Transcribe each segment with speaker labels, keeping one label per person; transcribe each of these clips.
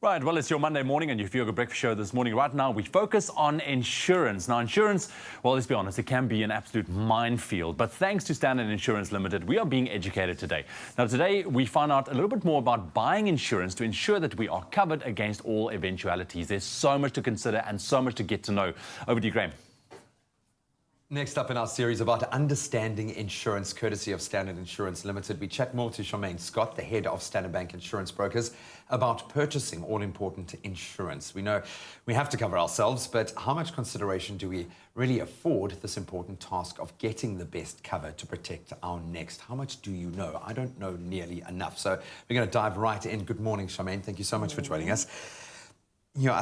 Speaker 1: Right, well, it's your Monday morning and your Feel Good Breakfast Show this morning. Right now, we focus on insurance. Now, insurance, well, let's be honest, it can be an absolute minefield. But thanks to Standard Insurance Limited, we are being educated today. Now, today, we find out a little bit more about buying insurance to ensure that we are covered against all eventualities. There's so much to consider and so much to get to know. Over to you, Graham.
Speaker 2: Next up in our series about understanding insurance, courtesy of Standard Insurance Limited, we chat more to Charmaine Scott, the head of Standard Bank Insurance Brokers, about purchasing all-important insurance. We know we have to cover ourselves, but how much consideration do we really afford this important task of getting the best cover to protect our next? How much do you know? I don't know nearly enough. So we're going to dive right in. Good morning, Charmaine. Thank you so much for joining us. You know,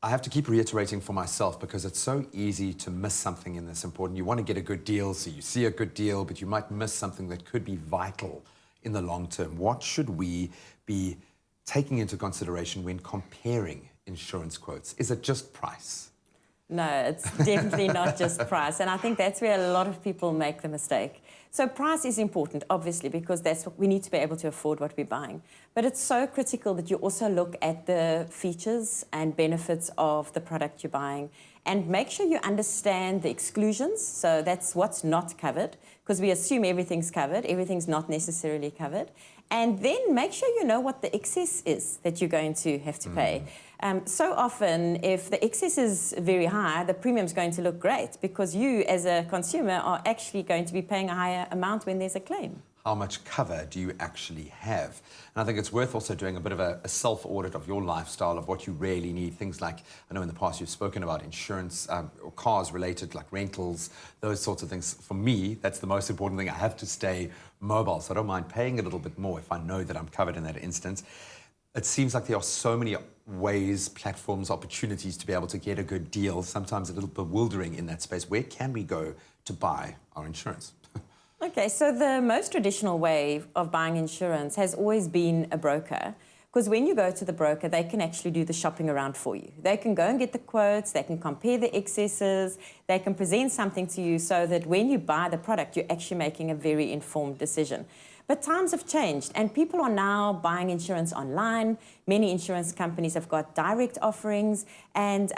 Speaker 2: I have to keep reiterating for myself because it's so easy to miss something in this important. You want to get a good deal, so you see a good deal, but you might miss something that could be vital in the long term. What should we be taking into consideration when comparing insurance quotes? Is it just price?
Speaker 3: No, it's definitely not just price. And I think that's where a lot of people make the mistake. So price is important, obviously, because that's what we need to be able to afford what we're buying. But it's so critical that you also look at the features and benefits of the product you're buying and make sure you understand the exclusions. So that's what's not covered, because we assume everything's covered. Everything's not necessarily covered. And then make sure you know what the excess is that you're going to have to pay. So often, if the excess is very high, the premium's going to look great because you, as a consumer, are actually going to be paying a higher amount when there's a claim.
Speaker 2: How much cover do you actually have? And I think it's worth also doing a bit of a self-audit of your lifestyle, of what you really need. Things like, I know in the past you've spoken about insurance or cars related, like rentals, those sorts of things. For me, that's the most important thing. I have to stay mobile, so I don't mind paying a little bit more if I know that I'm covered in that instance. It seems like there are so many ways, platforms, opportunities to be able to get a good deal, sometimes a little bewildering in that space. Where can we go to buy our insurance?
Speaker 3: Okay, so the most traditional way of buying insurance has always been a broker, because when you go to the broker, they can actually do the shopping around for you. They can go and get the quotes, they can compare the excesses, they can present something to you so that when you buy the product, you're actually making a very informed decision. But times have changed, and people are now buying insurance online. Many insurance companies have got direct offerings, and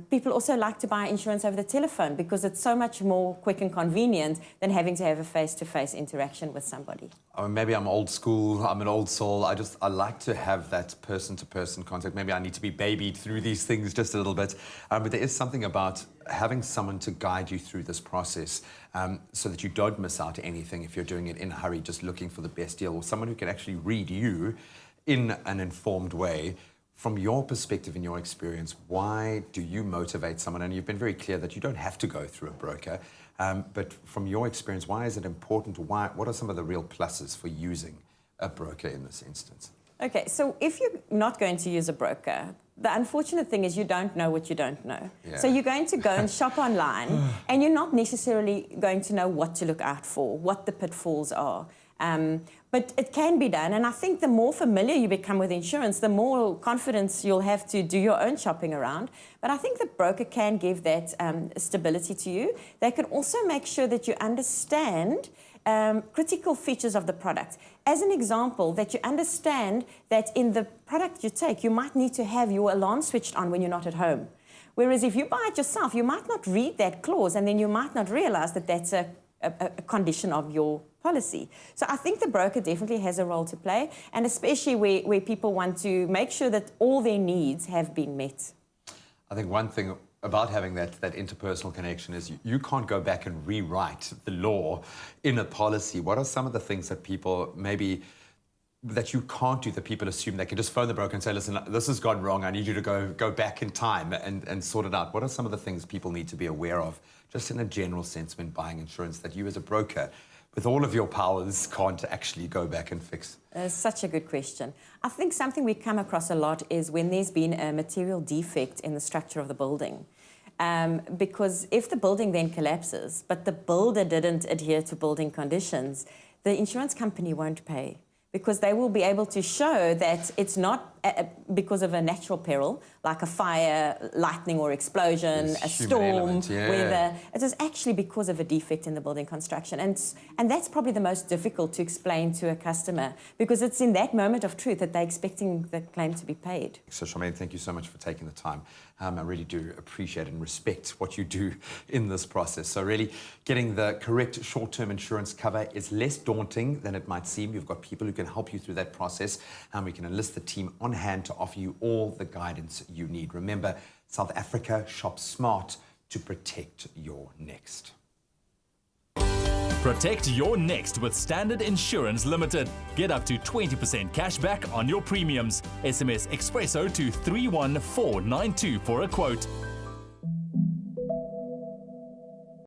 Speaker 3: people also like to buy insurance over the telephone because it's so much more quick and convenient than having to have a face-to-face interaction with somebody.
Speaker 2: Maybe I'm old school, I'm an old soul. I like to have that person-to-person contact. Maybe I need to be babied through these things just a little bit. But there is something about having someone to guide you through this process so that you don't miss out anything if you're doing it in a hurry, just looking for the best deal, or someone who can actually read you in an informed way. From your perspective, in your experience, why do you motivate someone? And you've been very clear that you don't have to go through a broker, but from your experience, why is it important? What are some of the real pluses for using a broker in this instance?
Speaker 3: Okay, so if you're not going to use a broker, the unfortunate thing is you don't know what you don't know.
Speaker 2: Yeah.
Speaker 3: So you're going to go and shop online, and you're not necessarily going to know what to look out for, what the pitfalls are. But it can be done, and I think the more familiar you become with insurance, the more confidence you'll have to do your own shopping around. But I think the broker can give that stability to you. They can also make sure that you understand critical features of the product. As an example, that you understand that in the product you take, you might need to have your alarm switched on when you're not at home. Whereas if you buy it yourself, you might not read that clause, and then you might not realize that that's a condition of your policy. So I think the broker definitely has a role to play, and especially where people want to make sure that all their needs have been met.
Speaker 2: I think one thing about having that interpersonal connection is you can't go back and rewrite the law in a policy. What are some of the things that people maybe that you can't do, that people assume they can just phone the broker and say, listen, this has gone wrong, I need you to go back in time and sort it out? What are some of the things people need to be aware of, just in a general sense, when buying insurance, that you as a broker, with all of your powers, can't actually go back and fix?
Speaker 3: Such a good question. I think something we come across a lot is when there's been a material defect in the structure of the building. Because if the building then collapses, but the builder didn't adhere to building conditions, the insurance company won't pay, because they will be able to show that it's not because of a natural peril, like a fire, lightning or explosion,
Speaker 2: Yes,
Speaker 3: a
Speaker 2: human
Speaker 3: storm,
Speaker 2: element, yeah.
Speaker 3: weather. It is actually because of a defect in the building construction. And that's probably the most difficult to explain to a customer, because it's in that moment of truth that they're expecting the claim to be paid.
Speaker 2: So, Charmaine, thank you so much for taking the time. I really do appreciate and respect what you do in this process. So really, getting the correct short-term insurance cover is less daunting than it might seem. You've got people who can help you through that process, and we can enlist the team on hand to offer you all the guidance you need. Remember, South Africa shops smart to protect your next.
Speaker 4: Protect your next with Standard Insurance Limited. Get up to 20% cash back on your premiums. SMS Expresso to 31492 for a quote.